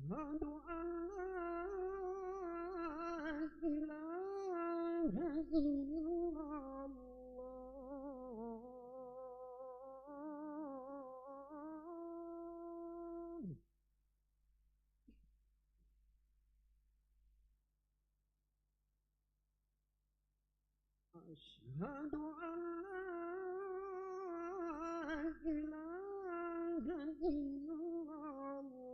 أشهد أن لا إله إلا الله. أشهد أن لا إله إلا الله.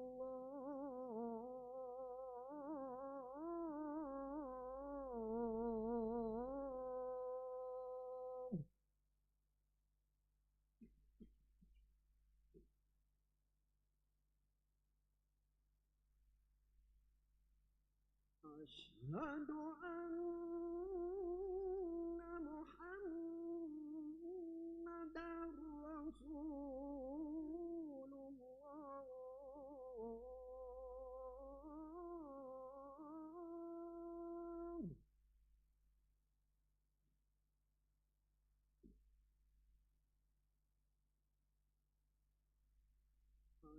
أشهد أن محمدًا رسول الله.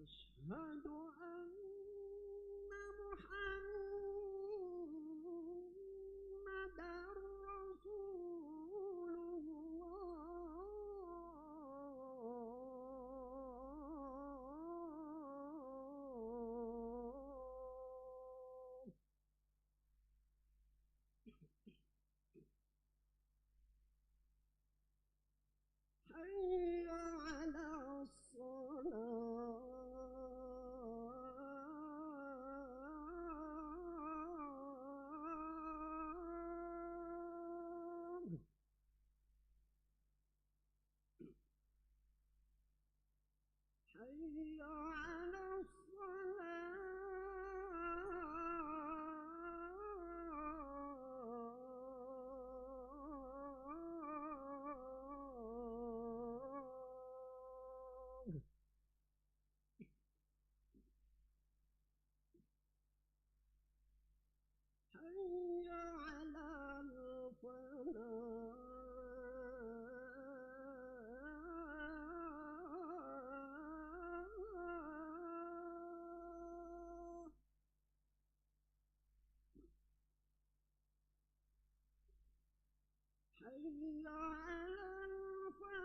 أشهد أن محمدًا رسول الله. حي على الصلاة. حي على الصلاة. حي على الفلاح. حي على الفلاح.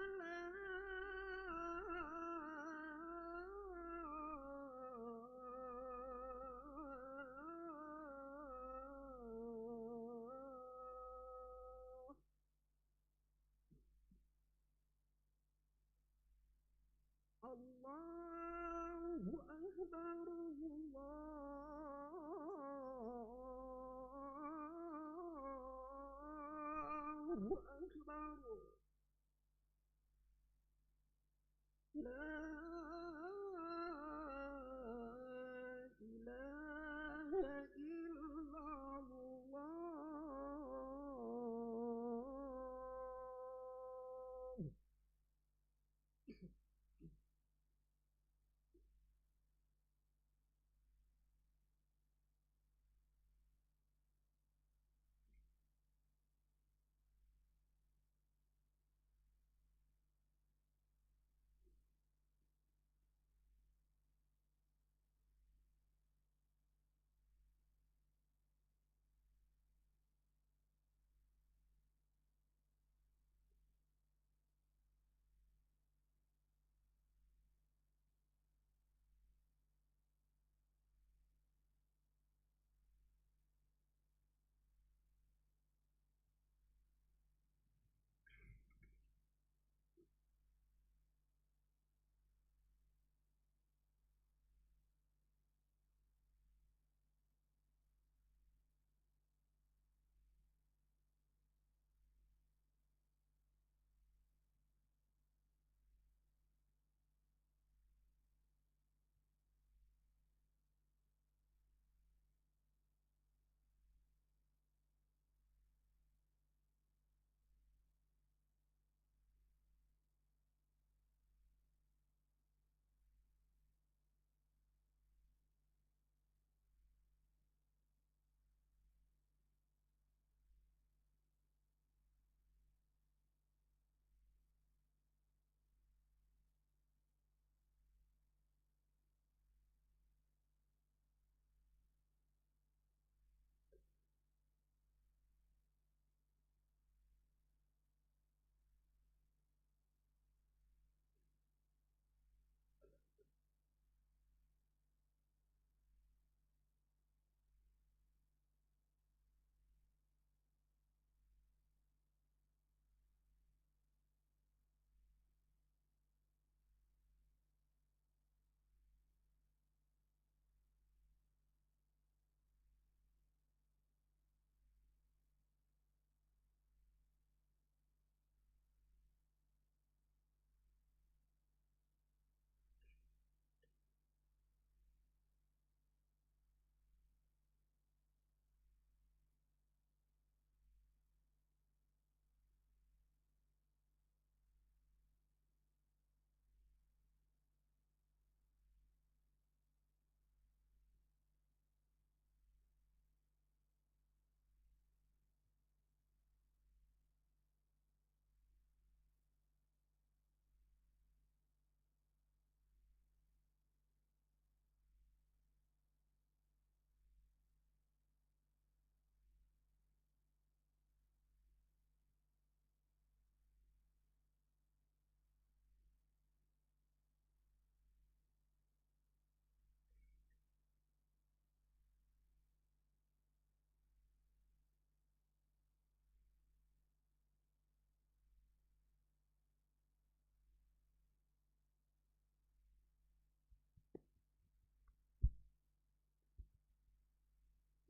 الله أكبر. الله أكبر. لا إله إلا الله.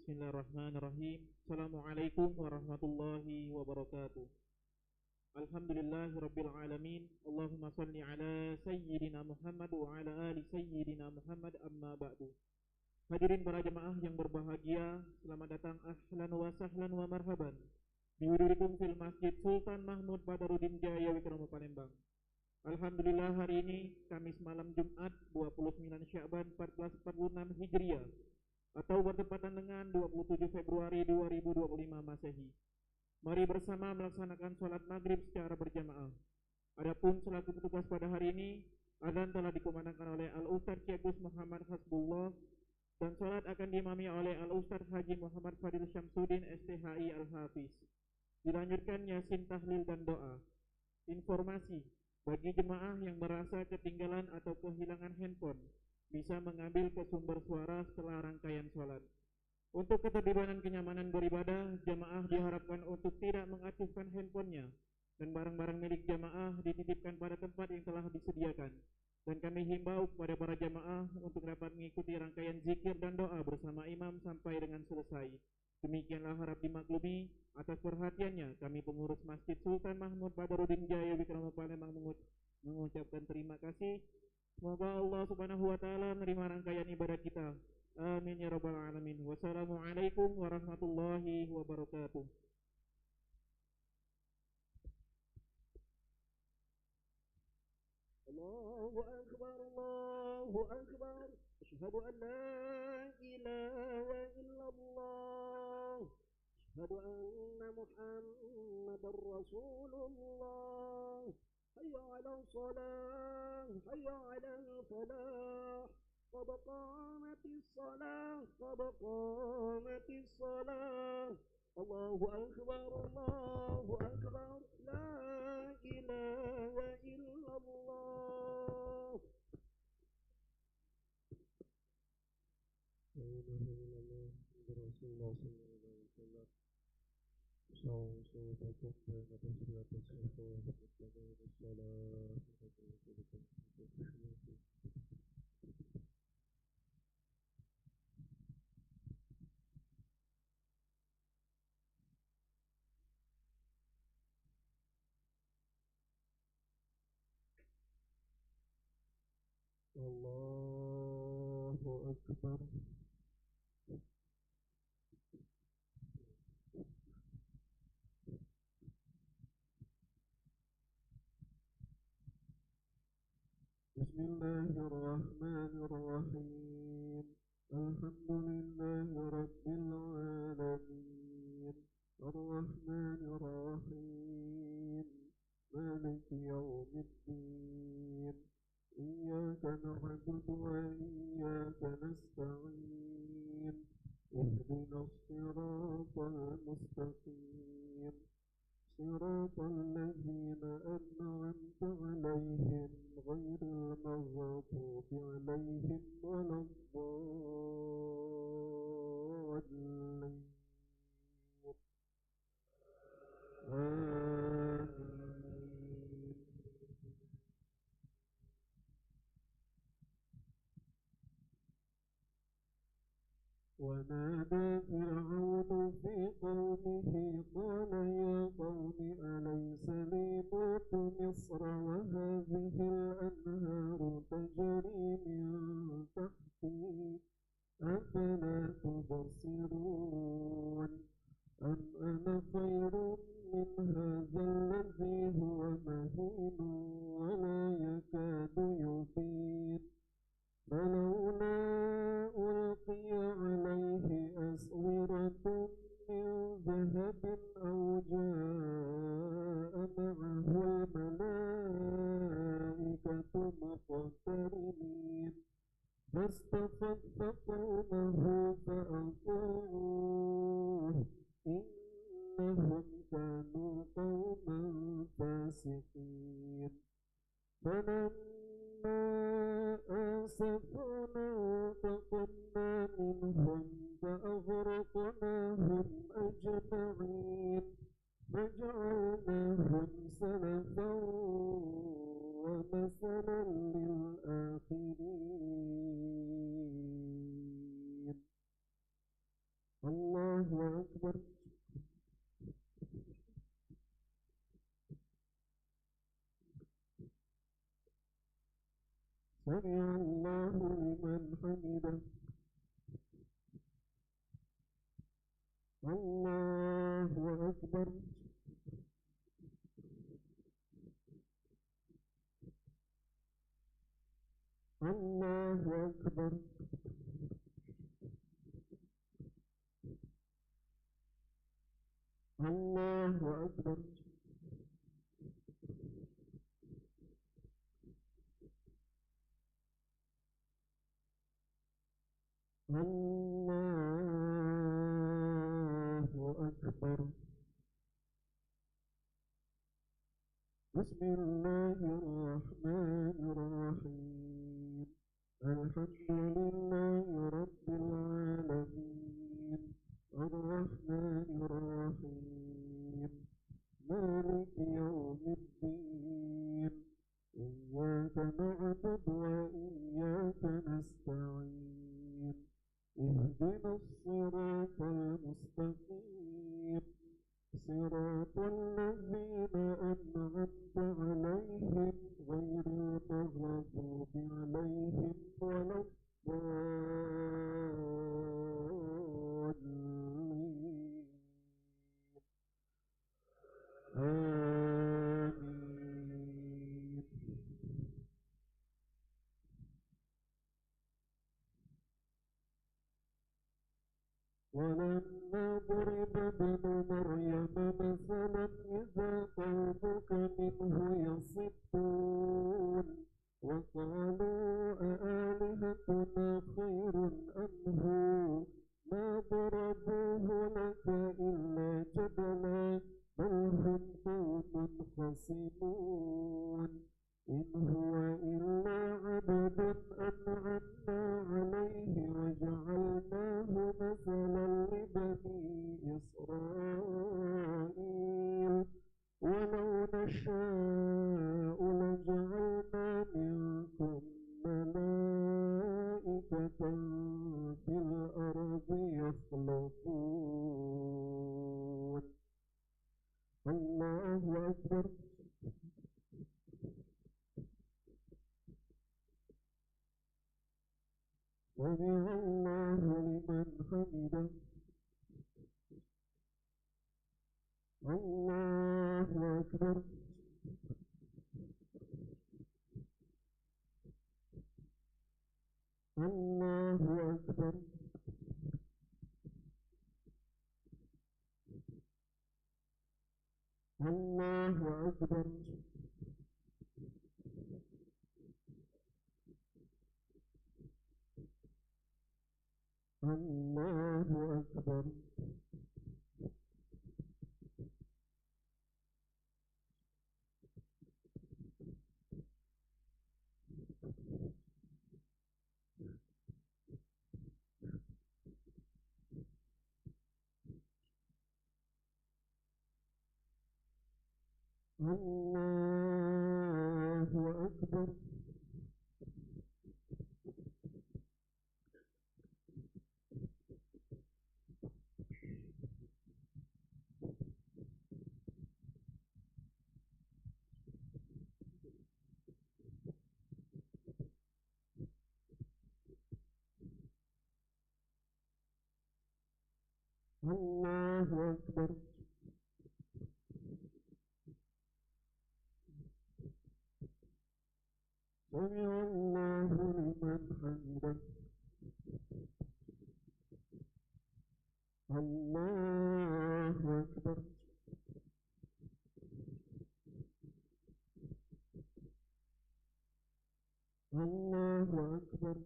Bismillahirrahmanirrahim. Assalamualaikum warahmatullahi wabarakatuh. Alhamdulillahirabbil alamin. Allahumma shalli ala sayyidina Muhammad wa ala ali sayyidina Muhammad, amma ba'du. Hadirin para jemaah yang berbahagia, selamat datang ahlan wa sahlan wa marhaban bihudurikum fil Masjid Sultan Mahmud Badarudin Jaya Wikrama Palembang. Alhamdulillah, hari ini Kamis malam Jumat 29 Sya'ban 1446 Hijriah atau bertepatan dengan 27 Februari 2025 Masehi. Mari bersama melaksanakan sholat maghrib secara berjamaah. Adapun selaku petugas pada hari ini, adzan telah dikumandangkan oleh Al-Ustadz Syekh Gus Muhammad Hasbullah dan sholat akan diimami oleh Al-Ustadz Haji Muhammad Fadil Syamsuddin STHI Al-Hafiz. Dilanjutkan Yasin Tahlil dan doa. Informasi bagi jemaah yang merasa ketinggalan atau kehilangan handphone, bisa mengambil ke sumber suara setelah rangkaian sholat. Untuk ketertiban dan kenyamanan beribadah, jemaah diharapkan untuk tidak mengaktifkan handphonenya dan barang-barang milik jemaah dititipkan pada tempat yang telah disediakan. Dan kami himbau kepada para jemaah untuk dapat mengikuti rangkaian zikir dan doa bersama imam sampai dengan selesai. Demikianlah harap dimaklumi. Atas perhatiannya, kami pengurus Masjid Sultan Mahmud Badarudin Jaya Wikrama Palembang mengucapkan terima kasih. Semoga Allah Subhanahu wa taala menerima rangkaian ibadah kita. Amin ya rabbal alamin. Wassalamualaikum warahmatullahi wabarakatuh. Allahu akbar, Allahu akbar. Asyhadu an la ilaha illallah. Asyhadu anna Muhammadar Rasulullah. Hayya 'alal shalah, hayya 'alal falah. Qad qamatis shalah, qad qamatis shalah. Allahu akbar, Allahu akbar. La ilaha illallah. La ilaha illallah. Rasulullah sallallahu alaihi wasallam. صوتكم بين تصريات الصفوف وتبين الصلاة الله أكبر. بسم الله الرحمن الرحيم. الحمد لله رب العالمين الرحمن الرحيم مالك يوم الدين إياك نعبد وإياك نستعين اهدنا الصراط المستقيم صراط الذين أنعمت عليهم غير المغضوب عليهم ولا الضالين. آمين. ونادى فرعون في قومه قال يا قوم أليس لي ملك مصر وهذه الأنهار تجري من تحتي أفلا تبصرون أم أنا خير من هذا الذي هو مهين ولا يكاد يبين فلولا ألقي عليه أسورة من ذهب أو جاء معه الملائكة مقترنين فاستخف قومه فأطاعوه إنهم كانوا قوما فاسقين. فلما آسفونا انتقمنا منهم فأغرقناهم أجمعين فجعلناهم سلفا ومثلا للآخرين. أكبر. سمع الله لمن حمده. الله أكبر. الله أكبر. الله أكبر. الله أكبر. بسم الله الرحمن الرحيم. الحمد لله رب العالمين الرحمن الرحيم مالك يوم الدين إياك نعبد وإياك نستعين اهدنا الصراط المستقيم صراط الذين أنعمت عليهم غير المغضوب عليهم ولا الضالين آمين. ولما ضرب ابن مريم مثلا إذا قومك منه يصدون وقالوا أآلهتنا خير أم هو ما ضربوه لك إلا جدلا بل هم قوم خصمون إن هو إلا عبد أنعمنا عليه وجعلناه مثلا لبني إسرائيل ولو نشاء لجعلنا منكم ملائكة في الأرض يخلقون. الله أكبر. سمع الله لمن حمده. الله أكبر. الله أكبر. الله أكبر. الله أكبر. الله أكبر. الله أكبر. سمع الله لمن حمده. الله أكبر. الله أكبر.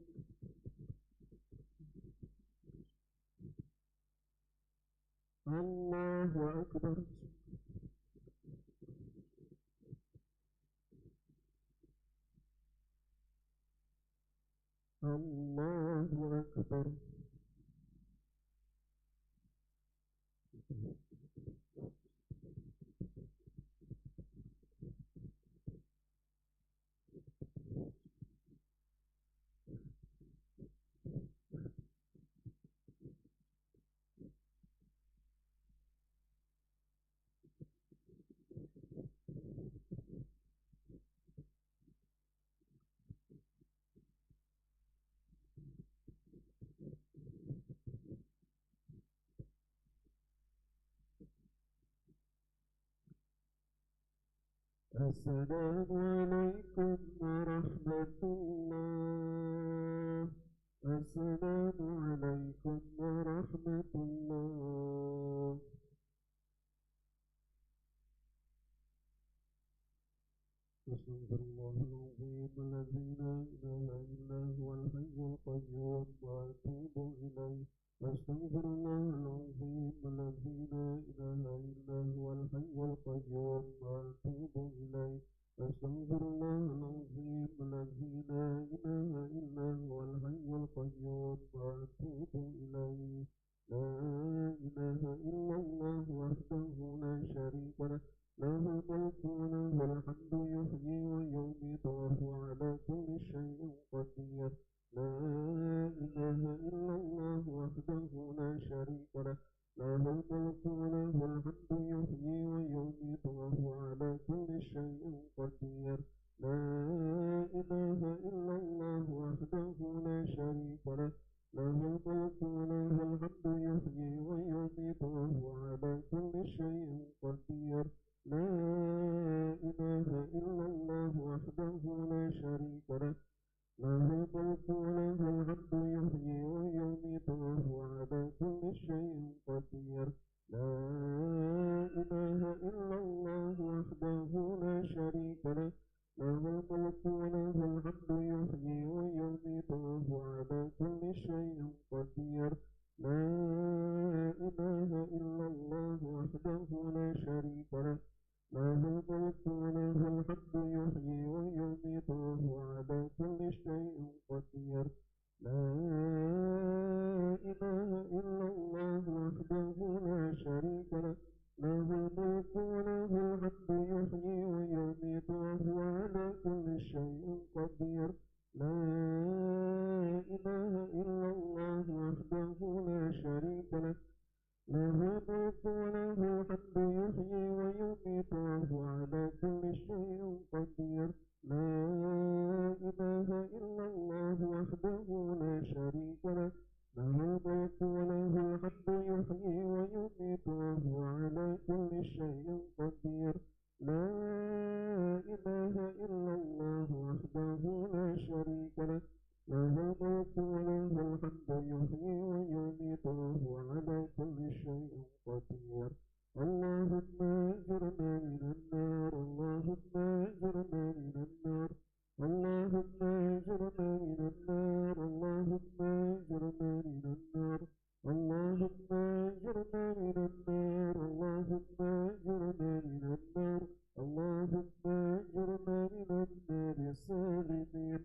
الله أكبر. الله أكبر. السلام عليكم ورحمة الله. السلام عليكم ورحمة الله. أستغفر الله العظيم الذي لا إله إلا هو الحي القيوم وأتوب إليه. أستغفر الله العظيم الذي لا إله إلا هو الحي القيوم وأتوب إليه. أستغفر الله العظيم الذي لا إله إلا هو الحي القيوم وأتوب إليه. لا إله إلا الله وحده لا شريك له، له الملك وله الحمد يحيي ويميت وهو على كل شيء قدير. لا إله إلا الله وحده لا شريك له، له الملك وله الحمد يحيي ويميت وهو على كل شيء قدير. لا إله إلا الله وحده لا شريك له، له الملك وله الحمد يحيي ويميت وهو على كل شيء قدير. لا إله إلا الله وحده لا شريك له، له الملك وله الحمد يحيي ويميت وهو على كل شيء قدير. لا إله إلا الله وحده لا شريك له، له الملك وله الحمد يحيي ويميت وهو على كل شيء قدير. لا إله إلا الله وحده لا شريك له، له الملك وله الحمد يحيي ويميت وهو على كل شيء قدير. لا إله إلا الله وحده لا شريك له، له الملك وله الحمد يحيي ويميت وهو على كل شيء قدير. لا إله إلا الله وحده لا شريك له، له الملك وله الحمد يحيي ويميت وهو على كل شيء قدير. لا إله إلا الله وحده لا شريك له، له الملك وله الحمد يحيي ويميت وهو على كل شيء قدير. لا إله إلا الله وحده لا شريك له، له الملك وله الحمد يحيي ويميت وهو على كل شيء قدير. اللهم أجرنا من النار، اللهم أجرنا من النار، اللهم أجرنا من النار، اللهم أجرنا من النار، اللهم أجرنا من النار، اللهم أجرنا من النار، اللهم أجرنا من النار سالمين.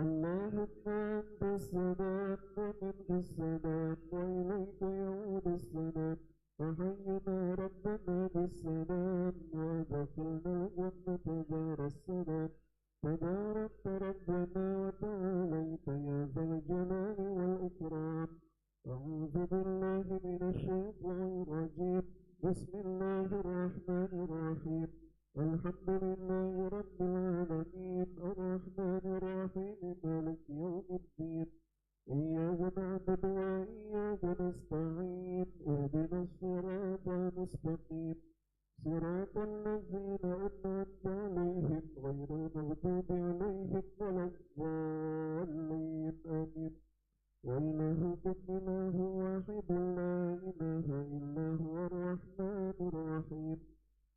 اللهم أنت السلام ومنك السلام وإليك يعود السلام. فحينا ربنا بالسلام وادخلنا الجنة دار السلام. تباركت ربنا وتعاليت يا ذا الجلال والإكرام. أعوذ بالله من الشيطان الرجيم. بسم الله الرحمن الرحيم. الحمد لله رب العالمين، الرحمن الرحيم، مالك يوم الدين. إياك نعبد وإياك نستعين، اهدنا الصراط المستقيم، صراط الذين أنعمت عليهم غير المغضوب عليهم ولا الضالين، آمين. وإلهكم إله واحد لا إله إلا هو الرحمن الرحيم.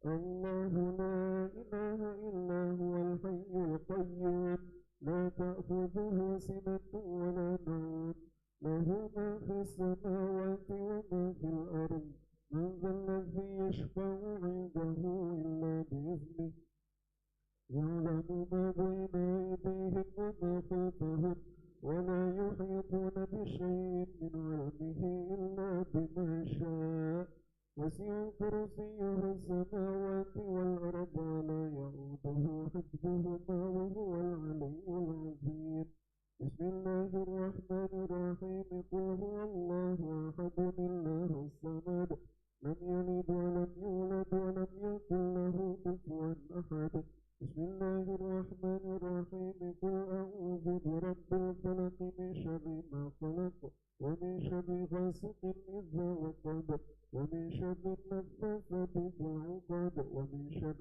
الله لا إله إلا هو الحي القيوم، لا تأخذه سنة ولا نوم، له ما في السماوات وما في الأرض. من ذا الذي يشفع عنده إلا بإذنه، يعلم ما بين أيديهم وما خلفهم، ولا يحيطون بشيء من علمه إلا بما شاء. وسع كرسيه السماوات والأرض ولا يئوده حفظهما وهو العلي العظيم. بسم الله الرحمن الرحيم. قل هو الله أحد الله الصمد، لم يلد ولم يولد ولم يكن له كفوا أحد. بسم الله الرحمن الرحيم. قل أعوذ برب الفلق من شر ما خلق، ومن شر غاسق إذا وقب، ومن شر النفاثات في العقد، ومن شر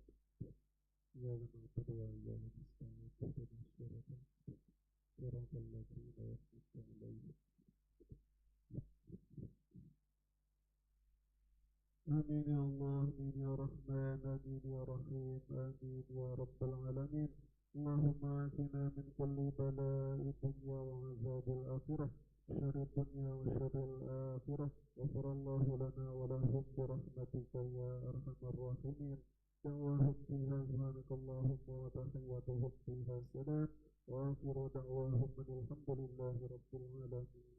وإياك نستعين اهدنا الصراط صراط الذين أنعمت عليهم. آمين يا الله، آمين يا رحمن، آمين يا رحيم، آمين يا رب العالمين. اللهم عافنا من كل بلاء الدنيا وعذاب الآخرة، شر الدنيا وشر الآخرة. غفر الله لنا ولهم برحمتك يا أرحم الراحمين. دعواهم فيها سبحانك اللهم وتحياتهم فيها سلام، وآخر دعواهم من الحمد لله رب العالمين.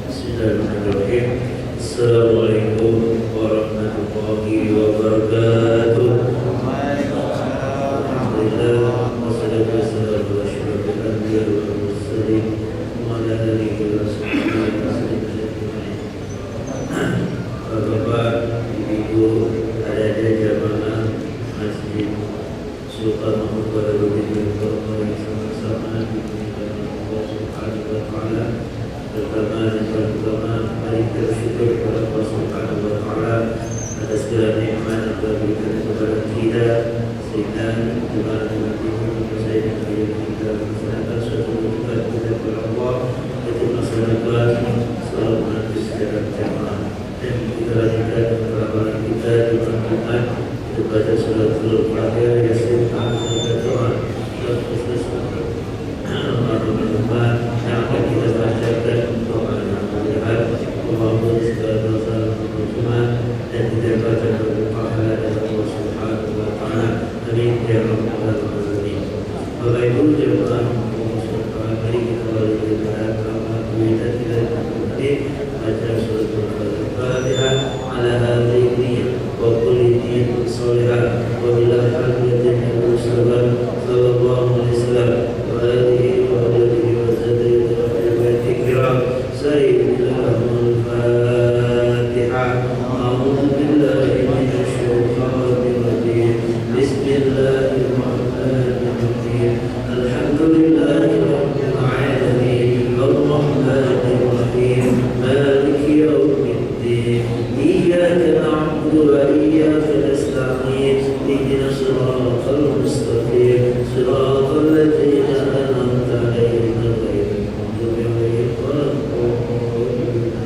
Bismillahirrahmanirrahim. Assalamualaikum warahmatullahi wabarakatuh. Alhamdulillah, wassalatu wassalamu ala asyrafil anbiya'i wal mursalin wa ala alihi wa sahbihi ajma'in. Bapak, Ibu, ada jamaah Masjid Sultan Mahmud Badarudin yang sama-sama dimuliakan Allah Subhanahu wa taala. Pertama dan pertama, mari kita bersyukur kepada Allah Subhanahu wa taala atas segala nikmat yang telah diberikan kepada kita, sehingga dengan nikmat saya dan kita melaksanakan suatu kewajiban kita kepada Allah, yaitu melaksanakan salat maghrib secara jamaah. Dan kita lanjutkan kepada kita di pertemuan baca suratul Fatihah, Yasin, dan doa khusus almarhum yang akan kita bacakan untuk anak-anak Allahumma segala dosa semua dan kita baca berpahala dalam Allah Subhanahu wa Ta'ala. Amin ya rabbal alamin. Bapak Ibu jemaah mari kita berdoa kepada kita baca suratul Fatihah ala hadhihi wa kulli din salihah wa bila hadiyatin sallallahu alaihi wasallam wa alihi wa alihi wa sahbihi wa tikram sayyidil Fatihah. A'udzu billahi minasy syaithanir rajim. Bismillahirrahmanirrahim. Alhamdulillahi rabbil alamin. Arrahmanir rahim. Maliki yaumiddin. Iyyaka na'budu wa iyyaka nasta'in. Ihdinas siratal mustaqim. Siratal ladzina an'amta 'alaihim ghairil maghdubi 'alaihim waladdallin.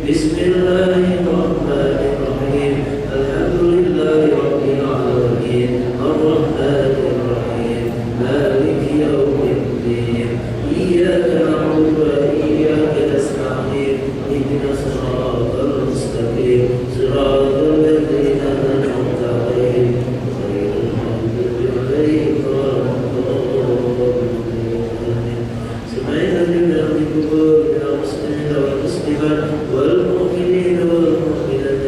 Bismillahirrahmanirrahim. Alhamdulillahi rabbil alamin. Arrahmanir rahim. Maliki yaumiddin. Iyyaka na'budu wa iyyaka nasta'in. Ihdinas siratal mustaqim. Siratal ladzina an'amta 'alaihim ghairil maghdubi 'alaihim waladdallin. Semuanya dengan kubur ya muslimin wal muslimat wal mu'minin wal mu'minat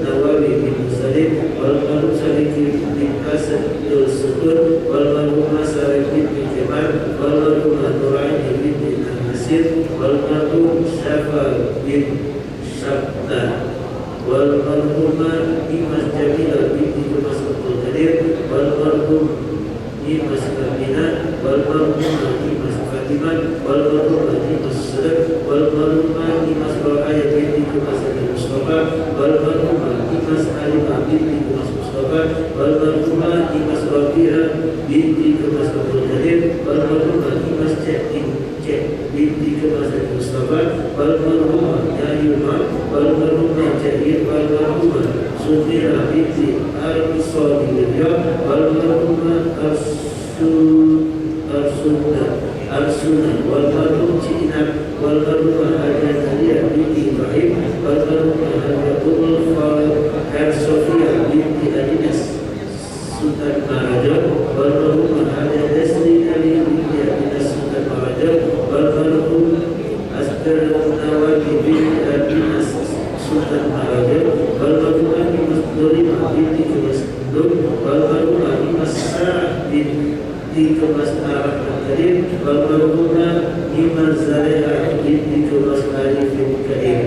Nawawi bin Kadir wal marhum Sadiqi bin Hasanul Sukur wal marhum Sarif bin Kemal wal marhum Nuraini bin Nasir wal marhum Syafa bin Sabta wal marhum Dimas Jamila bin Mas Abdul Kadir wal marhum Dimas Kamina wal marhum Dimas Fatiman wal marhum Dimas Sadaq wal marhum Dimas Rohaya bin Mas Mustafa wal marhum Dimas Alimah bin Mas Mustafa wal marhum Dimas Rabi'a bin Mas Abdul Kadir wal marhum Dimas Cek binti Mas Mustafa wal marhum Yayuma wal marhum Jahir wal marhum Sufira binti Al-Sadiqiyah wal marhum Arsuna wal marhum Cina wal marhum Al-Jahiliyah binti Ibrahim wal marhum Al-Yaqul Sofia binti Adinas Sultan Maraja wal marhum Al-Desri Ali binti Adinas Sultan Maraja wal marhum Asgar Nawawi binti Adinas Sultan Maraja wal marhum Dimas Dorima binti Mas Dum wal marhum Dimas Sarah binti Mas Arab Kadir wal marhum Dimas Zaleha binti Mas Arif bin Kadir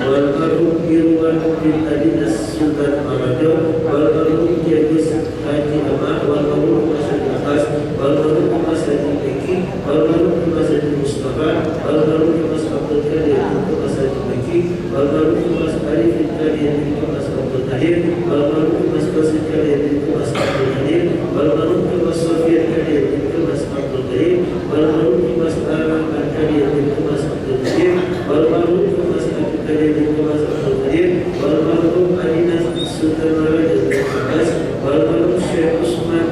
wal marhum Irwan bin Adinas Sultan Maraja wal marhum Jabis Haji Ahmad wal marhum Mas Abbas wal marhum Mas Haji Meki wal marhum Mas Haji Mustafa wal marhum Mas Abdul Kadir Mas Haji Meki wal marhum Mas Arif bin Kadir Mas Abdul Kadir wal marhum Mas Basit Kadir Mas Abdul Kadir wal marhum Mas Sofian Kadir Mas Abdul Kadir wal marhum Mas Arahman Kadir Mas Abdul Kadir wal marhum Mas Abdul Kadir Mas Abdul Kadir wal marhum Adinas Sultan Maraja Abbas wal marhum Syekh Usman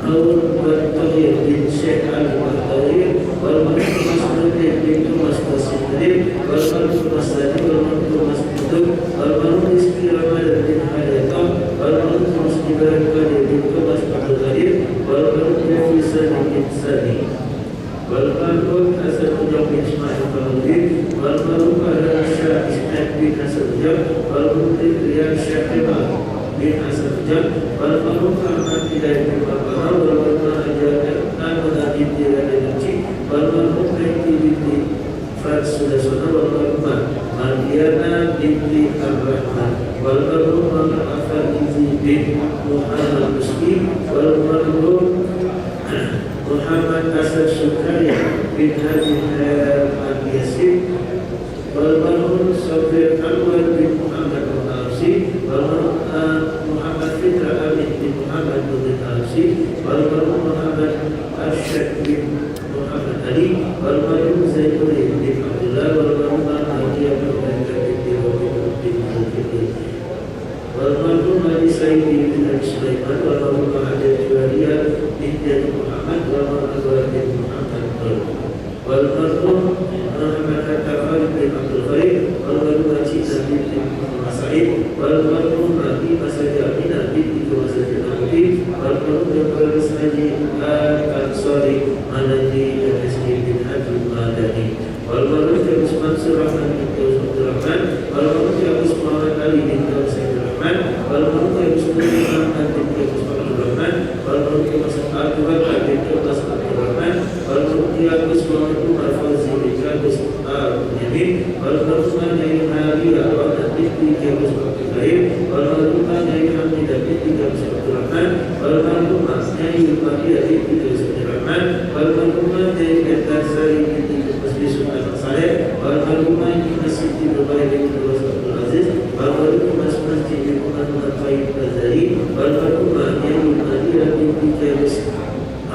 Al-Tahir bin Syekh Al-Tahir wal marhum Mas Nurdin bin Mas Qasim Kadir wal marhum Mas Sadi wal marhum Mas Putu wal marhum Rizki Ramadan bin Hayatah wal marhum Mas Ibrahim Kadir bin Mas Abdul Kadir wal marhum Yafisani bin Sani wal marhum Hasan Ujang bin Ismail Bahudin wal marhum Syah Ismail bin Hasan Ujang wal marhum Riyad Syah bin Hasan Ujang wal marhum Ahmad Hidayat bin Mabara wal marhum Ahmad binti Radhaji wal marhum Haiti binti Frans Sudasona wal marhum Mardiana binti Ar-Rahman wal marhum Afadizi bin Muhammad Muslim wal marhum Muhammad Asad Sukarya bin Haji Hayat Yasin wal marhum Safir Anwar bin Muhammad Al-Arsi wal marhum Muhammad Fitra Amin bin Muhammad Al-Arsi wal marhum Muhammad Arsyad bin Muhammad Ali wal marhum Zainuri bin Abdullah wal marhum Al-Hadiyah bin wal marhum Ali Sayyidi bin Abi Sulaiman wal marhum Al-Hadiyah Juwariyah bin Muhammad wal marhum bin Muhammad wal marhum Muhammad Al-Kafari bin Abdul Khair wal marhum Cina bin Sa'id wal marhum Nabi Masjid Aminah bin Masjid Nabi wal marhum Dr. Haji Al-Ansari Maladi Al-Haji bin Abdul Madani wal marhum Jabus Mansur Rahman bin Abdul Rahman wal marhum Jabus Muhammad Ali bin Sayyid Rahman wal marhum Jabus Muhammad bin Abdul Rahman wal marhum Jabus Abdul Bakar bin Abdul Rahman wal marhum Jabus Muhammad Umar Fauzi bin Jabus Yamin wal marhum Nabi Aliyah wa Nabi Jabus Abdul Karim wal marhum Nabi Hamidah bin Jabus Abdul Rahman wal marhum Nabi Aliyah bin Jabus Abdul Rahman wal marhum Nabi Al-Sari bin Masjid Sultan Saleh wal marhum Nabi Masjid Dubai bin Jabus Abdul Aziz wal marhum Masjid bin Muhammad Fayyid Bazari wal marhum Nabi Aliyah bin Jabus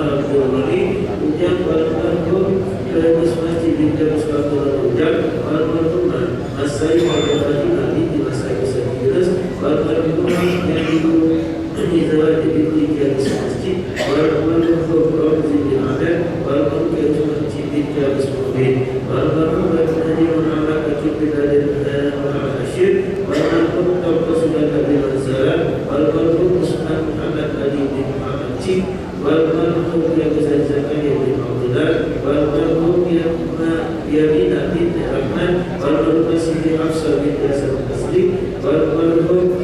Abdul Malik Ujang wal marhum Masjid bin Jabus Abdul Ujang wal marhum Masai wal Fatimah binti Masai Yunus wal marhum Nabi Izawati binti Jabus Masjid wal marhum Ramzi bin Ahmed wal marhum Masjid bin Jabus Mubin wal marhum Haji Muhammad Akib bin Adil Muhammad Ashir wal marhum Dr. Sudan bin Manzara wal marhum Usman Muhammad Ali bin Muhammad Cik wal marhum Jabus Zakaria bin Abdullah wal marhum Yamina bin Rahman wal marhum Siti Hafsah bin Hasan Taslim wal marhum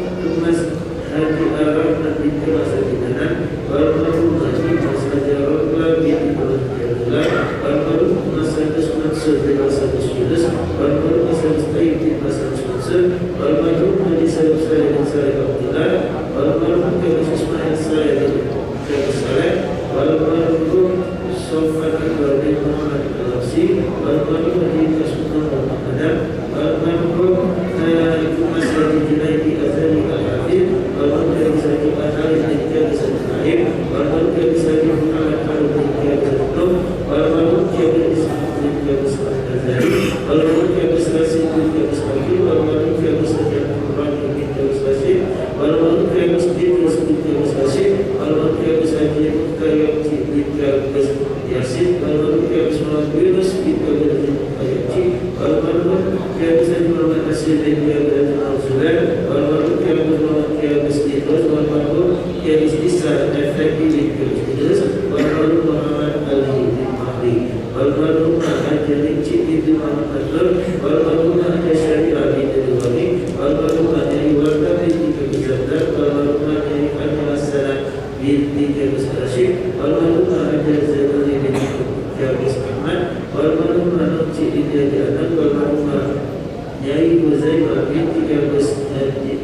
Haji Arab Nabi Kerasa Binanan Almarhum Haji Masaja Rabla Binti Berjatulah Almarhum Masaja Sunatsa Berasal Yunus Almarhum Masaja Taib Bin Masaja Sunatsa Almarhum Haji Sayyid Salih bin Salih Abdullah Almarhum Kabis Ismail Salih bin Kabis Salih Almarhum Sofan Akbar bin Muhammad Al-Absi Almarhum Haji Kasumah Al-Muhammad Almarhum Ibu Masaji Junaidi Azali Al-Hafid Almarhum Kabis Haji Al-Harif bin Kabis Al-Naib Almarhum Kabis Haji Muhammad Harif bin Kabis Al-Nub Almarhum Kabis bin Kabis Al-Azari Almarhum Kabis Rasid bin Kabis Al-Hakim Almarhum Kabis Haji Al-Quran bin Kabis Rasid Almarhum Kabis Idris bin Kabis Rasid Almarhum Kabis Haji Mukhtaryam bin Kabis Yasin Almarhum Kabis Muhammad Yunus bin Kabis Al-Haji Almarhum Kabis Haji Muhammad Nasir bin Kabis Al-Zubair Almarhum Kabis Muhammad Kabis Idris Almarhum Kabis Isa Al-Faqi bin Kabis Idris Almarhum Muhammad Ali bin Mahdi Almarhum Haji Rizki bin Muhammad Nur Almarhum Haji Syariah bin Al-Wani Almarhum Haji Warga bin Kabis Zabdar Almarhum Haji Al-Salam bin Kabis Rashid Almarhum Haji Zainul bin Kabis Ahmad Almarhum Haji Idri Anan Almarhum Nyai Huzaimah binti Kabis Haji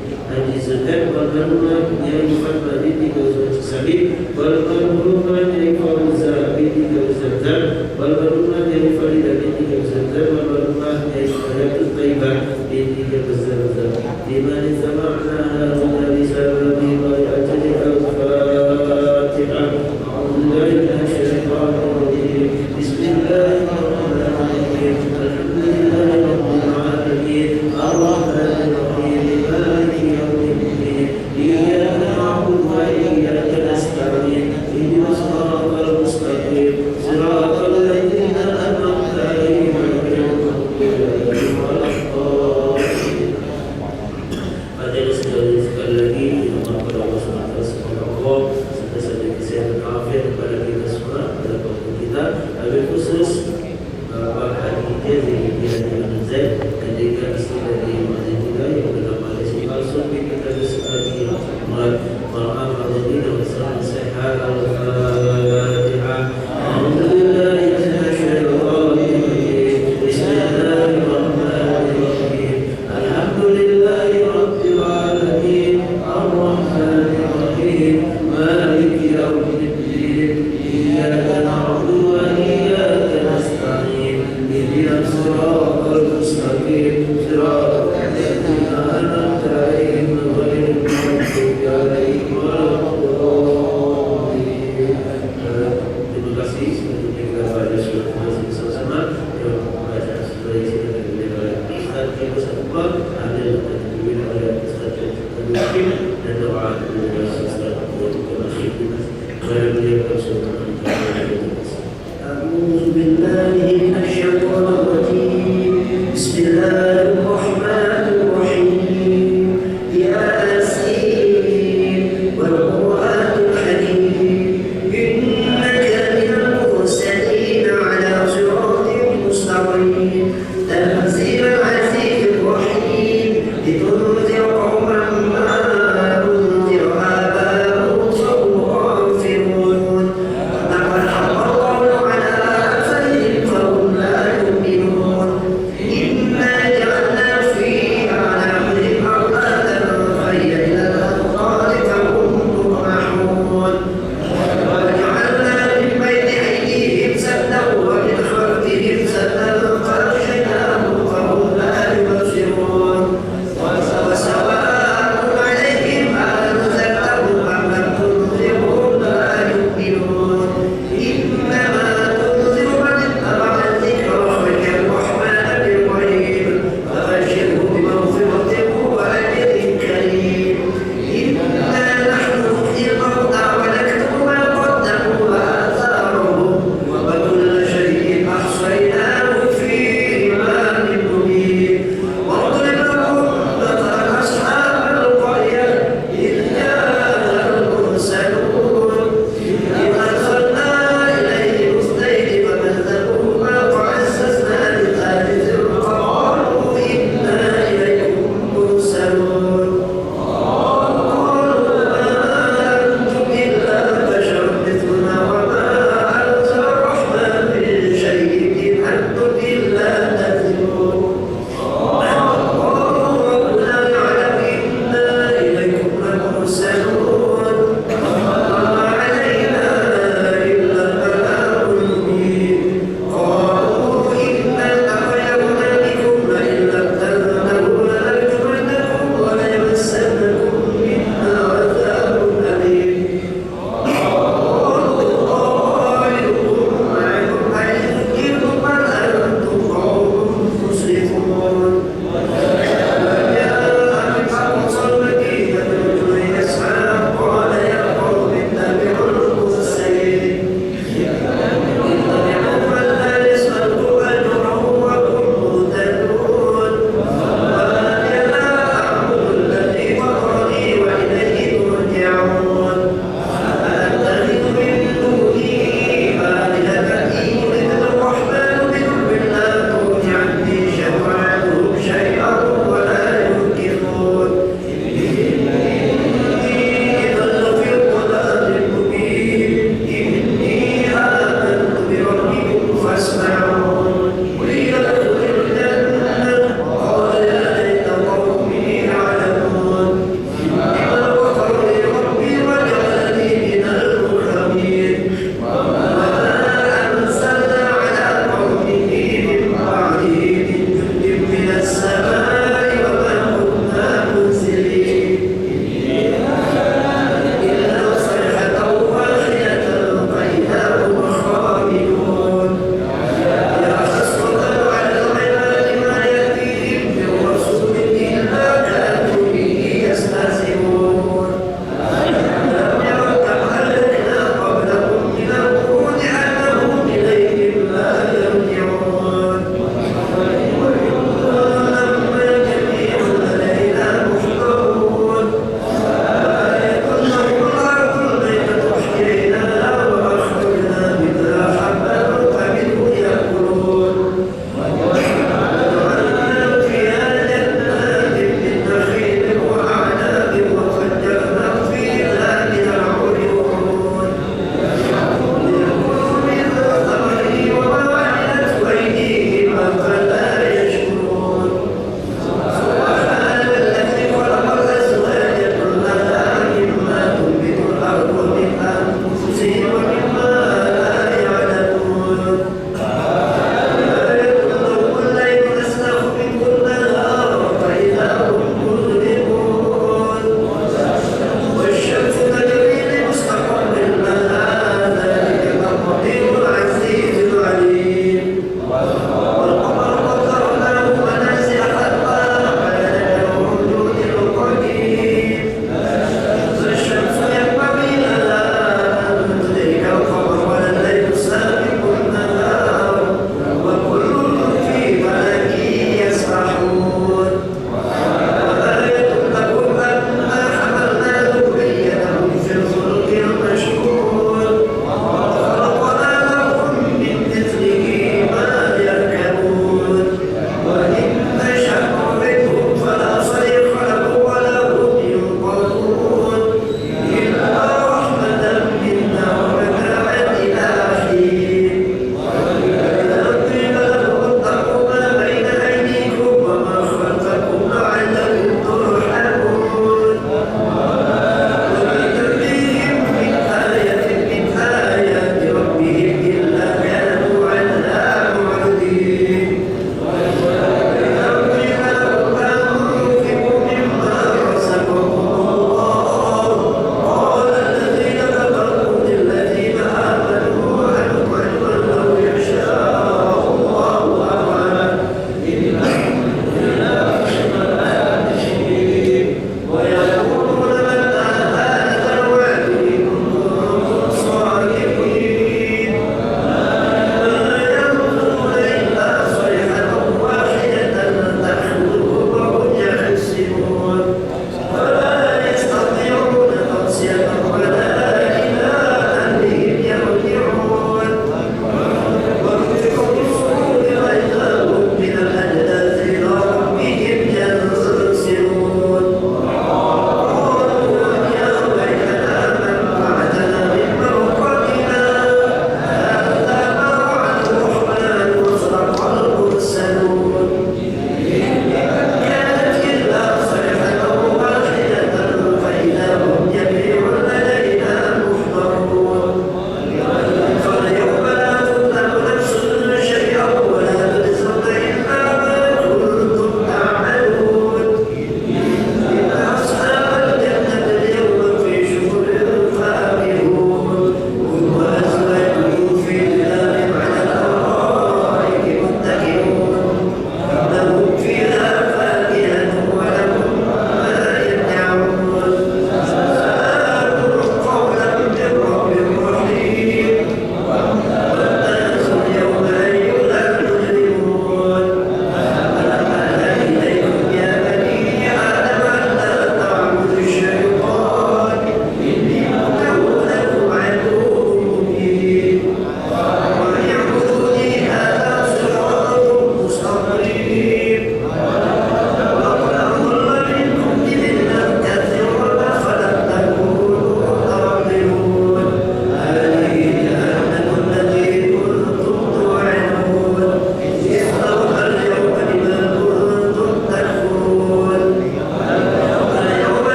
Zulkan Almarhum Nyai Fatmah binti Kabis Salim Almarhum Nyai Fauza binti Kabis Zabdar Almarhum Nyai Faridah binti Kabis Zabdar Almarhum Nyai Hayatul Taibah binti Kabis Zabdar Dimana sama'na huna bisababi Ajali al-Fatihah A'udzubillahi minasyaitonir rajim Bismillahirrahmanirrahim Alhamdulillahi rabbil alamin Ar-Rahmanir Rahim Maliki yaumiddin Iyyaka na'budu wa iyyaka nasta'in Ihdinas siratal mustaqim Siratal ladzina an'amta 'alaihim ghairil maghdubi 'alaihim waladdallin. Sekali lagi kita kepada Allah SWT semoga Allah sentiasa kesehatan afiat kepada kita semua pada waktu kita lebih khusus Pak Haji Zain Zain dan juga istri dari Mazin juga yang bernama Lesi Alsun bin kita sekali maaf hadirin dan selamat sehat Al-Fatihah. Alhamdulillah Bismillahirrahmanirrahim Alhamdulillahi Rabbil Alamin Ar-Rahmanir Rahim Maliki yaumiddin Iyyaka na'budu wa iyyaka nasta'in Ihdinas siratal mustaqim Siratal ladzina an'amta 'alaihim ghairil maghdubi 'alaihim waladdallin. Terima kasih untuk kita pada surat masih bersama yang membaca surah ini dengan Ustaz Ibu Sabah ada yang oleh Ustaz Ibu dan doa kepada Ustaz Ibu Masyidah dan beliau bersama. أعوذ بالله من الشيطان الرجيم بسم الله الرحمن الرحيم ياسين والقرآن الحكيم إنك من المرسلين على صراط مستقيم تنزيل العزيز الرحيم لتنذر قوما ما أنذر آباؤهم فهم غافلون لقد حق القول على أكثرهم فهم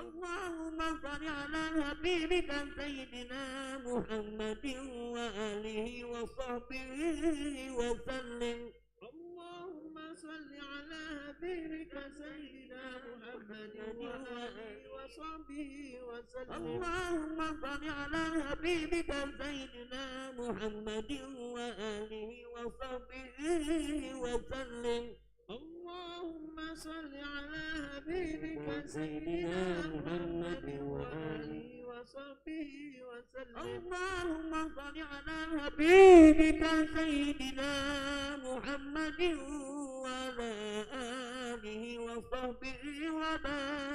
اللهم صل على حبيبك سيدنا محمد وآله وصحبه وسلم. اللهم صل على حبيبك سيدنا محمد وآله وصحبه وسلم. اللهم صل على حبيبك سيدنا محمد وآله وصحبه وسلم. اللهم صل على حبيبك سيدنا محمد وآله وصحبه وسلم. اللهم صل على حبيبك سيدنا محمد وعلى آله وصحبه وبارك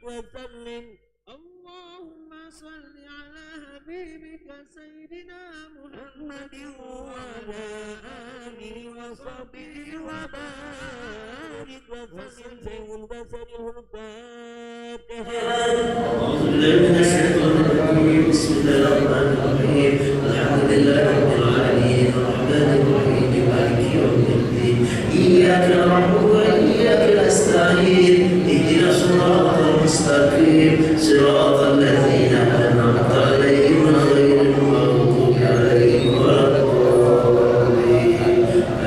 وسلم. اللهم صل على حبيبك سيدنا محمد وعلى آله وصحبه وبارك وسلم. سيد البشر الفاتحة. أعوذ بالله من الشيطان الرجيم. بسم الله الرحمن الرحيم. الحمد لله رب العالمين الرحمن الرحيم مالك يوم الدين. إياك نعبد وإياك نستعين. اهدنا الصراط المستقيم صراط الذين أنعمت عليهم غير المغضوب عليهم ولا الضالين.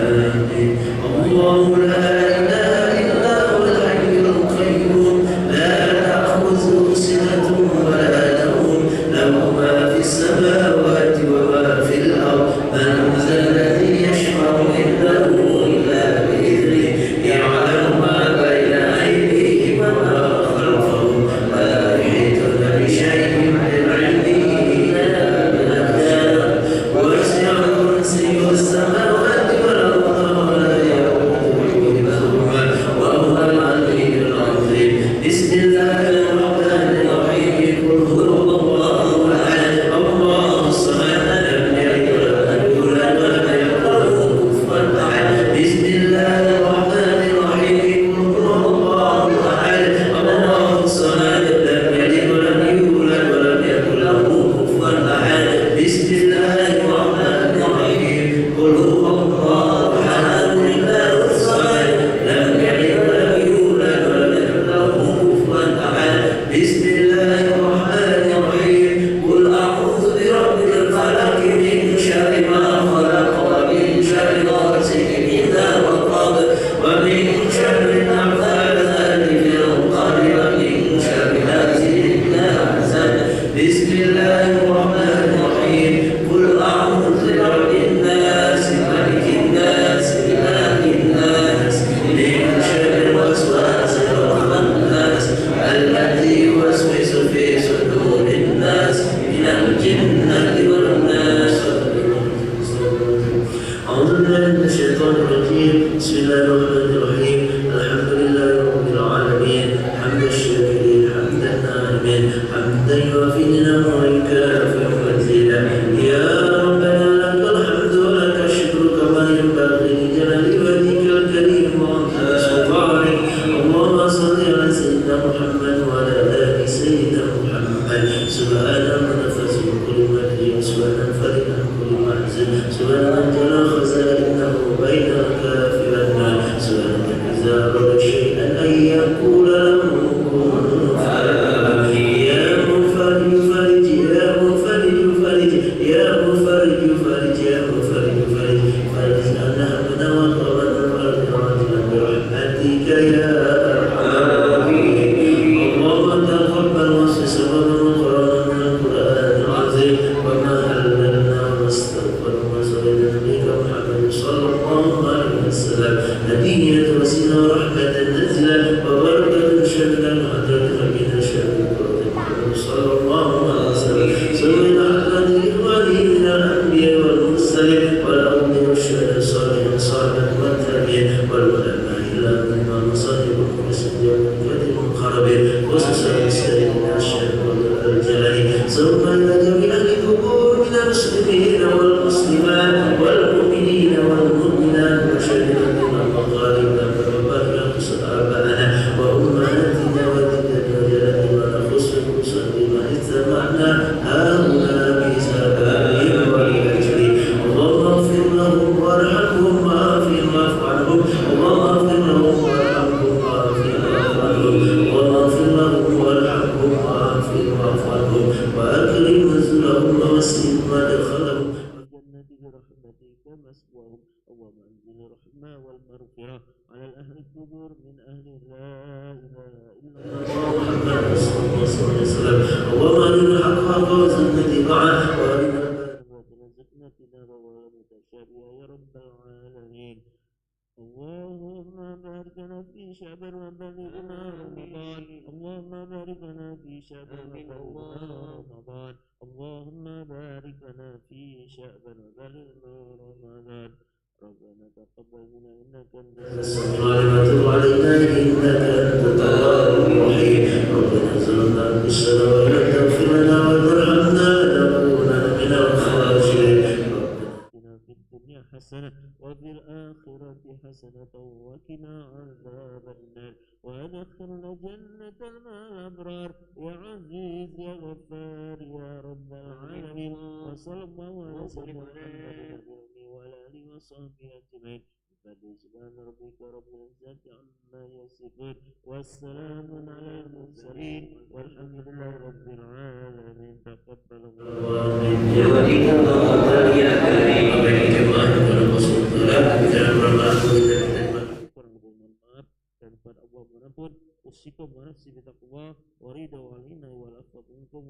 آمين. الله لا إله إلا هو الحي القيوم لا تأخذه سنة ولا نوم له ما في السماوات وما في الأرض. من ذا الذي يشفع عنده إلا بإذنه يعلم ما بين أيديهم وما خلفهم ولا يحيطون بشيء من علمه إلا بما شاء. وسع كرسيه السماوات والأرض ولا يؤوده حفظهما وهو العلي العظيم. بسم الله الرحمن الرحيم. قل هو الله أحد الله الصمد لم يلد ولم يولد ولم يكن له كفوا أحد. بسم الله الرحمن الرحيم. قل هو الله أحد الله الصمد لم يلد ولم يولد ولم يكن له كفوا أحد. بسم الله الرحمن الرحيم. قل هو الله أحد الله الصمد لم يلد ولم يولد ولم يكن له كفوا أحد. بسم الله الرحمن الرحيم. قل أعوذ برب الفلق من شر ما خلق ومن شر غاسق إذا وقب ومن شر النفاثات في العقد ومن شر حاسد إذا حسد. بسم الله الرحمن الرحيم. قل أعوذ برب الناس ملك الناس إله الناس من شر الوسواس الخناس الذي يوسوس في صدور الناس من الجنة والناس. أعوذ بالله من الشيطان الرجيم. بسم الله الرحمن الرحيم. الحمد لله رب العالمين حمد الشاكرين حمد الناعمين حمدا يوافي نعمه ويكافئ مزيدا. يا ربنا لك الحمد ولك الشكر كما ينبغي لجلال وجهك الكريم وعظيم سلطانك. اللهم صل على سيدنا محمد وعلى آل سيدنا محمد. سبحان من نفس كل مكرم سبحان فرد عن كل محزن سبحان من جرى خزائنه بين الكاف والنار. سبحانك إذا أراد شيئا أن يقول له كن فيكون. يا مفرج فرج يا مفرج فرج يا مفرج فرج يا مفرج فرج فرج لنا همنا وغرنا وغرنا برحمتك يا أرحم الراحمين. اللهم تقبل وصفنا وقرأنا القرآن العظيم وما هللنا واستغفرنا وصلينا بك محمد صلى الله عليه وسلم هدية وسيلة ورحمة نزلا وبركة شملا وحضرة من شر محمد صلى الله عليه وسلم. سوينا على الإخوانين من الأنبياء والمرسلين والأولياء والشهداء الصالحين صالحا والتابعين والعلماء إلى من مصائب ومسجد ومنكر ومخربين خصوصا السيد الشيخ الجلالي. ثم إلى جميع القبور من المسلمين والمسلمات والمؤمنين والمؤمنات وشهداء المقالب ربنا اغفر آباءنا وأمهاتنا وجدنا وجدنا ونخص بمصلي ما اجتمعنا هؤلاء بسببهم والأجر. اللهم وبلغنا رمضان اللهم بارك لنا في شعبان وبلغنا رمضان اللهم بارك لنا في شعبان وبلغنا رمضان ربنا تقبل منا إنك أنت السميع وتب علينا إنك أنت التواب الرحيم ربنا ظلمنا أنفسنا وإن لم تغفر لنا وترحمنا لنكونن من الخاسرين آتنا في الدنيا حسنة وفي الآخرة حسنة وقنا عذاب النار وادخلنا جنة مع الأبرار يا عزيز يا غفار يا رب العالمين وصلى الله على سيدنا محمد وعلى آله وصحبه أجمعين سبحان ربك رب العزة عما يصفون والسلام على المرسلين والحمد لله رب العالمين تقبل الله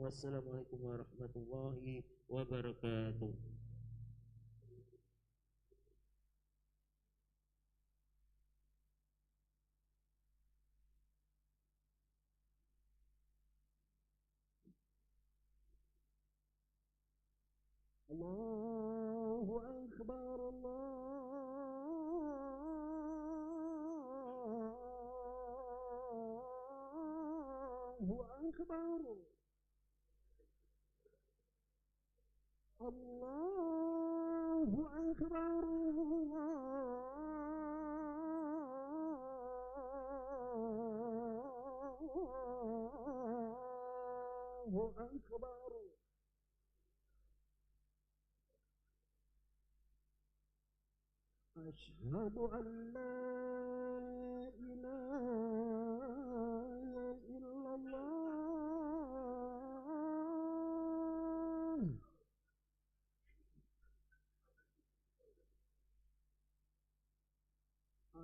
Wassalamualaikum warahmatullahi wabarakatuh. Allahu Akbar, Allahu Akbar, Allahu Akbar, Allahu Akbar. أشهد أن لا إله إلا الله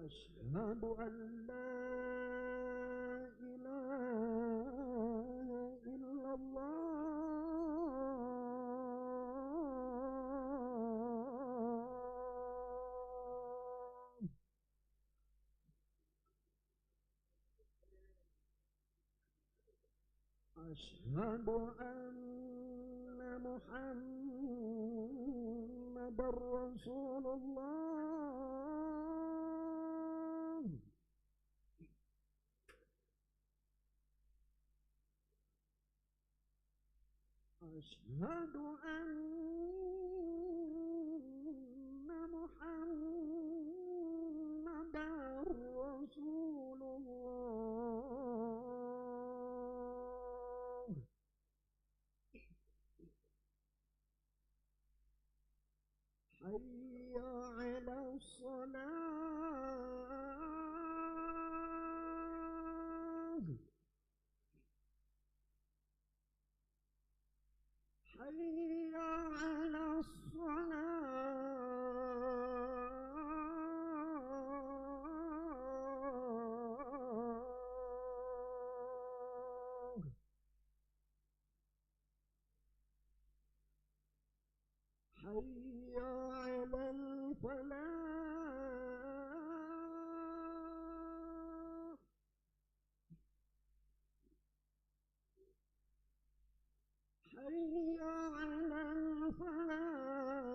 أشهد أن لا إله إلا الله أشهد أن محمد رسول الله أشهد أن محمد رسول الله حي على الصلاة حي على الصلاة حي على الفلاح حي على الفلاح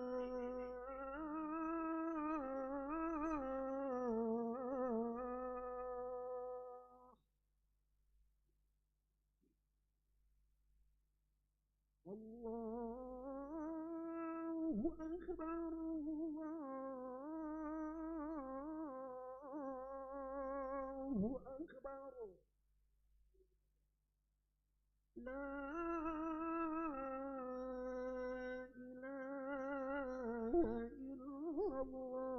الله أكبر الله أكبر لا إله إلا الله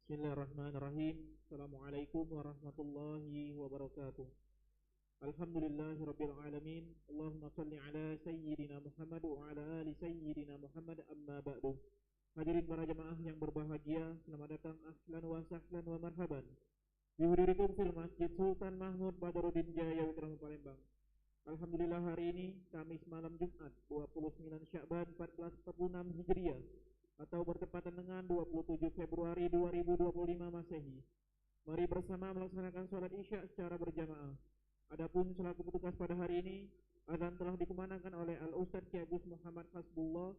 Bismillahirrahmanirrahim. Assalamualaikum warahmatullahi wabarakatuh. Alhamdulillahirabbil alamin. Allahumma shalli ala sayyidina Muhammad wa ala ali sayyidina Muhammad, amma ba'du. Hadirin para jemaah yang berbahagia, selamat datang ahlan wa sahlan wa marhaban di hudurikum fil Masjid Sultan Mahmud Badaruddin Jaya Wikramu Palembang. Alhamdulillah, hari ini Kamis malam Jumat 29 Sya'ban 1446 Hijriah atau bertepatan dengan 27 Februari 2025 Masehi. Mari bersama melaksanakan sholat Isya secara berjamaah. Adapun selaku petugas pada hari ini, azan telah dikumandangkan oleh Al-Ustadz Ki Agus Muhammad Hasbullah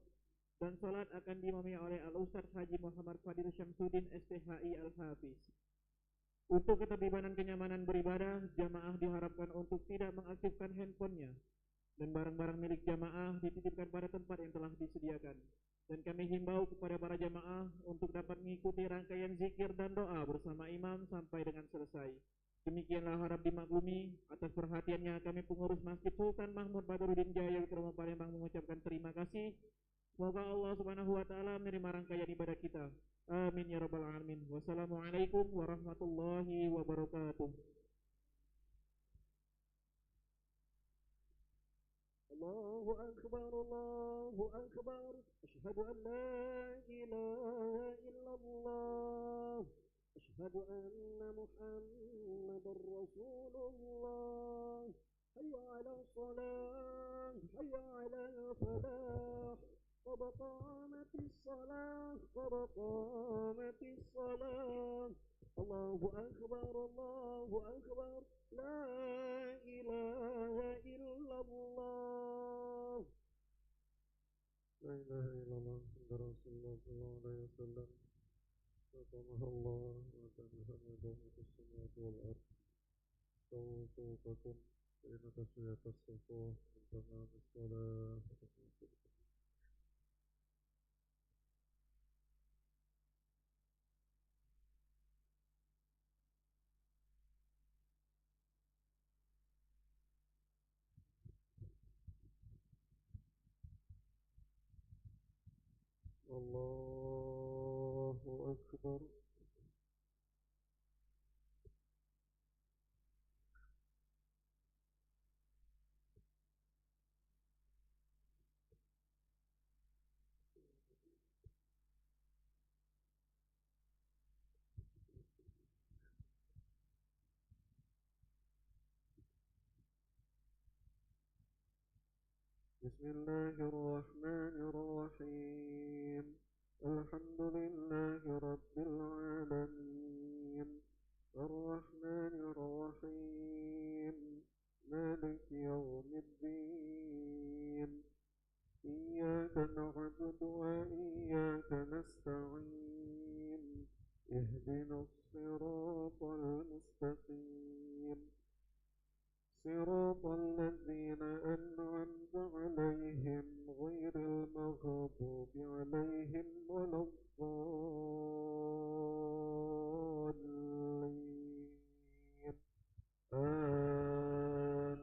dan sholat akan diimami oleh Al-Ustadz Haji Muhammad Fadil Syamsuddin STHI Al-Hafiz. Untuk ketertiban dan kenyamanan beribadah, jamaah diharapkan untuk tidak mengaktifkan handphonenya dan barang-barang milik jamaah dititipkan pada tempat yang telah disediakan. Dan kami himbau kepada para jamaah untuk dapat mengikuti rangkaian zikir dan doa bersama imam sampai dengan selesai. Demikianlah harap dimaklumi. Atas perhatiannya kami pengurus Masjid Sultan Mahmud Badaruddin Jaya Wikramu Palembang mengucapkan terima kasih. Semoga Allah Subhanahu wa taala menerima rangkaian ibadah kita. Amin ya rabbal alamin. Wassalamualaikum warahmatullahi wabarakatuh. Allahu akbar, Allahu akbar. Asyhadu an la ilaha illallah. Asyhadu anna Muhammadar Rasulullah. Hayya 'alal shalah, hayya 'alal falah. Qad qamatis shalah, qad qamatis shalah. Allahu akbar, Allahu akbar. La ilaha illallah. La ilaha illallah Rasulullah sallallahu alaihi wasallam. Subhanallah wa ta'ala fis samawati wal ardh. Tawfiqakum inna tasbihatas sufuh min tamamis salah. Allahu akbar. Bismillahirrahmanirrahim. Alhamdulillahi rabbil alamin. Ar-Rahmanir Rahim. Maliki yawmiddin. Iyyaka na'budu wa iyyaka nasta'in. Ihdinas siratal mustaqim. صراط الذين أنعمت عليهم غير المغضوب عليهم ولا الضالين. آمين.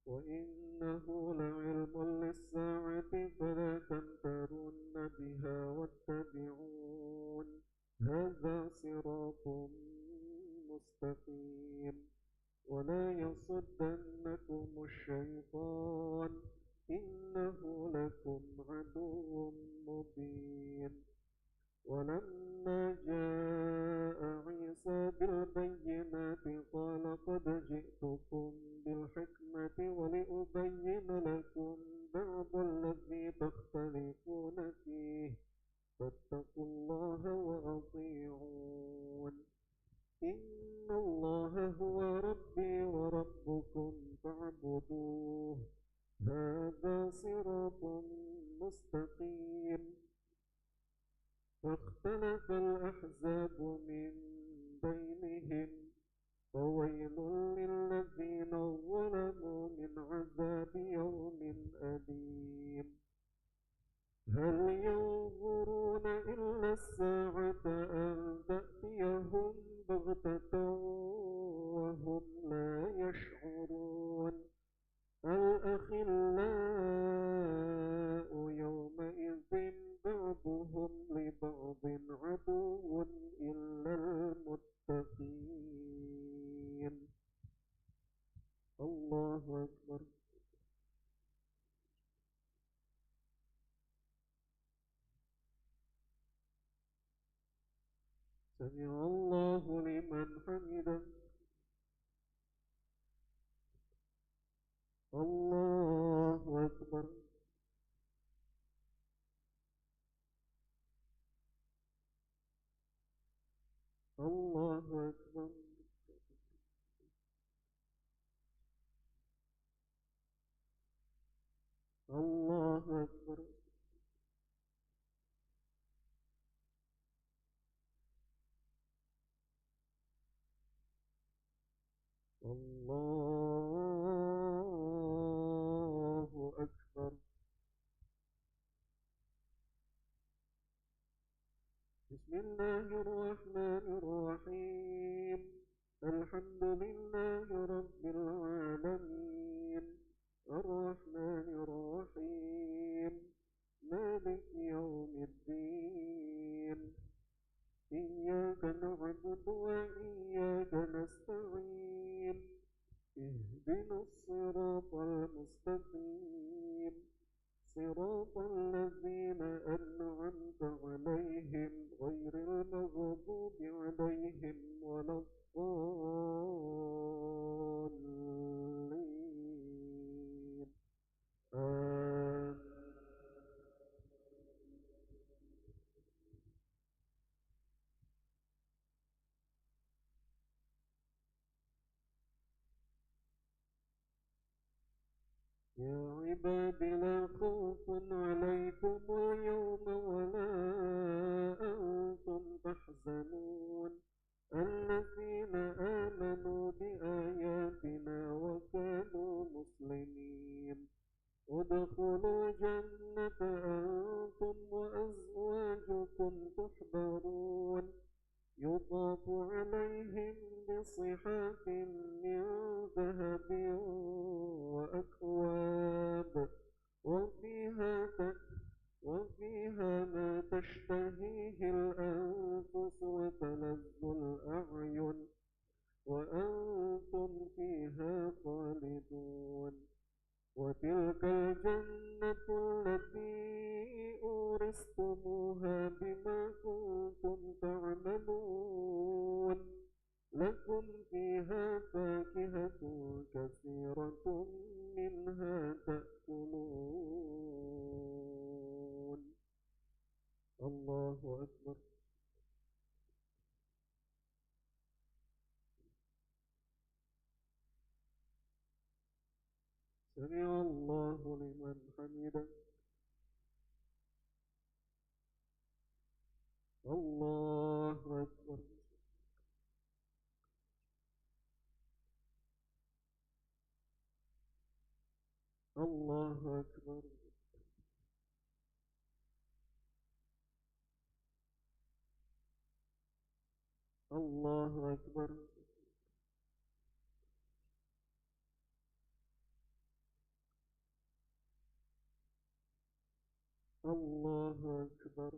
وإنه لعلم للساعة فلا تمترن بها واتبعون هذا صراط مستقيم. ولا يصدنكم الشيطان إنه لكم عدو مبين. ولما جاء عيسى بالبينات قال قد جئتكم بالحكمة ولأبين لكم بعض الذي تختلفون فيه فاتقوا الله وأطيعون. إن الله هو ربي وربكم فاعبدوه هذا صراط مستقيم. فاختلف الأحزاب من بينهم فويل للذين ظلموا من عذاب يوم أليم. هل ينظرون إلا الساعة أن تأتيهم بغتة وهم لا يشعرون. الأخلاء بعضهم لبعض عدو إلا المتقين. الله أكبر. سمع الله لمن حمده. الله أكبر. الله أكبر. الله أكبر. الله أكبر. بسم الله الرحمن الرحيم. الحمد لله رب العالمين، الرحمن الرحيم، مالك يوم الدين. إياك نعبد وإياك نستعين. اهدنا الصراط المستقيم، صراط الذين أنعمت عليهم غير المغضوب عليهم ولا الضالين. آمين. يا عباد لا خوف عليكم اليوم ولا أنتم تحزنون، الذين آمنوا بآياتنا وكانوا مسلمين. ادخلوا جنة أنتم وأزواجكم تحبرون، يطاف عليهم بصحاف من ذهب وأكواب، وفيها ما تشتهيه الأنفس وتلذ الأعين، وأنتم فيها خالدون. وتلك الجنة التي أورثتموها بما كنتم تعملون، لكم فيها فاكهة كثيرة منها تأكلون. الله أكبر. سمع الله لمن حمده. الله أكبر. الله أكبر. الله أكبر. الله أكبر.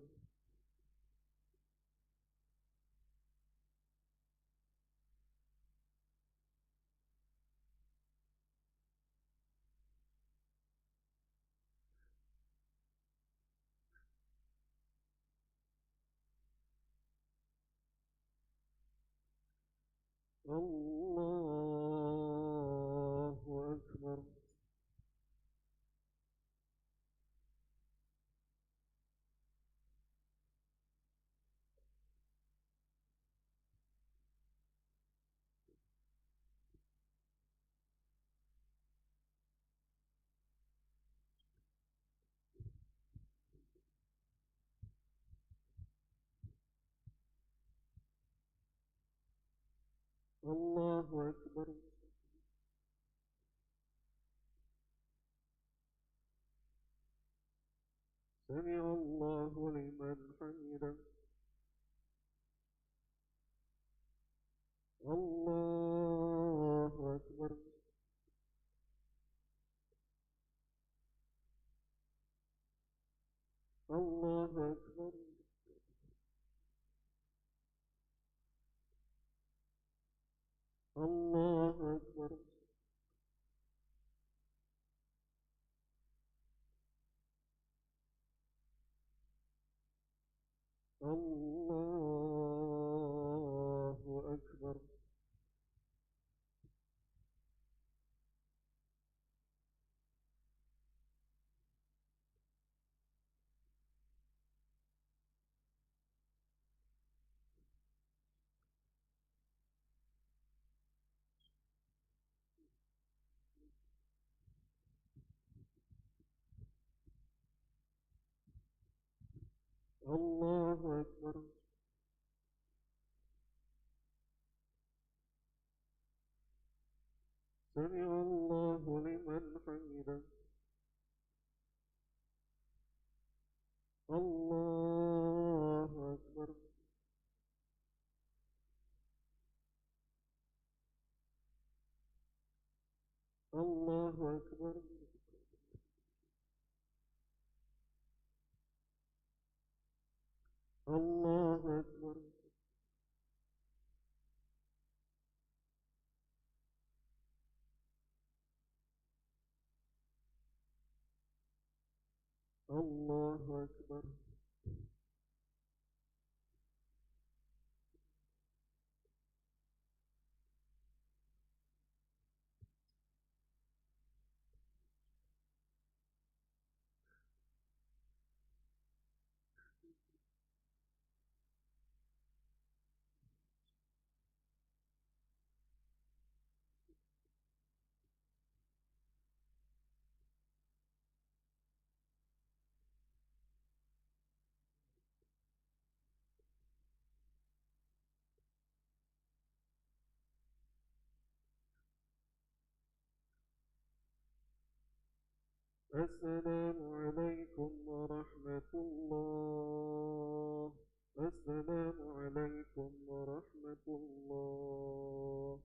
الله أكبر. الله أكبر. سمع الله لمن حمده. الله أكبر. الله أكبر. أكبر الله أكبر الله أكبر السلام عليكم ورحمة الله السلام عليكم ورحمة الله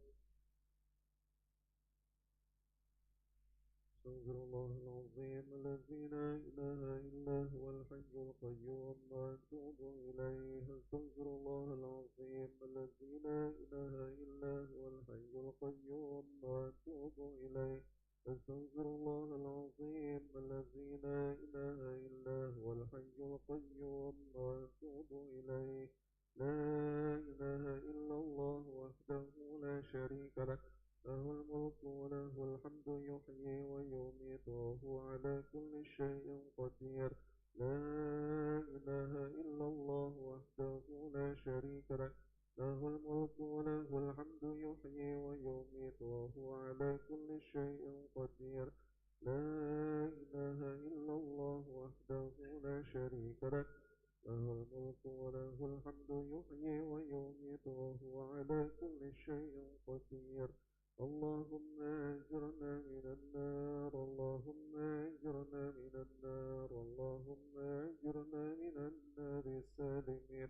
استغفر الله العظيم الذي لا إله إلا هو الحي القيوم وأتوب إليه استغفر الله العظيم الذي لا إله إلا هو الحي القيوم وأتوب إليه استغفر الله العظيم الذي لا إله إلا هو الحي القيوم وأتوب إليه لا إله إلا الله وحده لا شريك له له الملك وله الحمد يحيي ويميت وهو على كل شيء قدير لا إله إلا الله وحده لا شريك له له الملك وله الحمد يحيي ويميت وهو على كل شيء قدير لا إله إلا الله وحده لا شريك له له الملك وله الحمد يحيي ويميت وهو على كل شيء قدير اللهم أجرنا من النار اللهم أجرنا من النار اللهم أجرنا من النار سالمين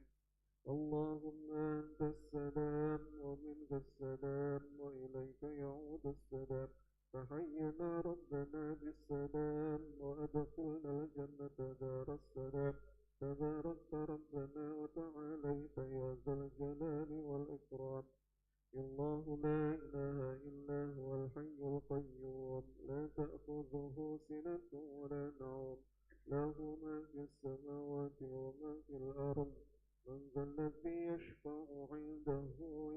اللهم أنت السلام ومنك السلام وإليك يعود السلام فحينا ربنا بالسلام وأدخلنا الجنة دار السلام تباركت ربنا وتعاليت يا ذا الجلال والإكرام الله لا إله إلا هو الحي القيوم لا تأخذه سنة ولا نوم له ما في السماوات وما في الأرض من ذا الذي يشفع عنده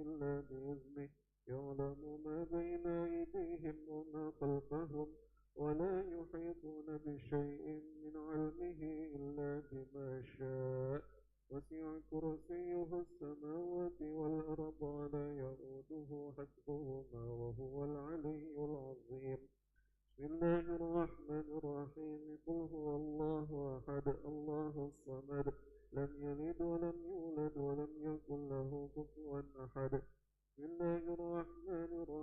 إلا بإذنه يعلم ما بين أيديهم وما خلفهم ولا يحيطون بشيء من علمه إلا بما شاء وسع كرسيه السماوات والأرض ولا يؤوده حفظهما وهو العلي العظيم بسم الله الرحمن الرحيم قل هو الله أحد الله الصمد لم يلد ولم يولد ولم يكن له كفوا أحد بسم الله الرحمن الرحيم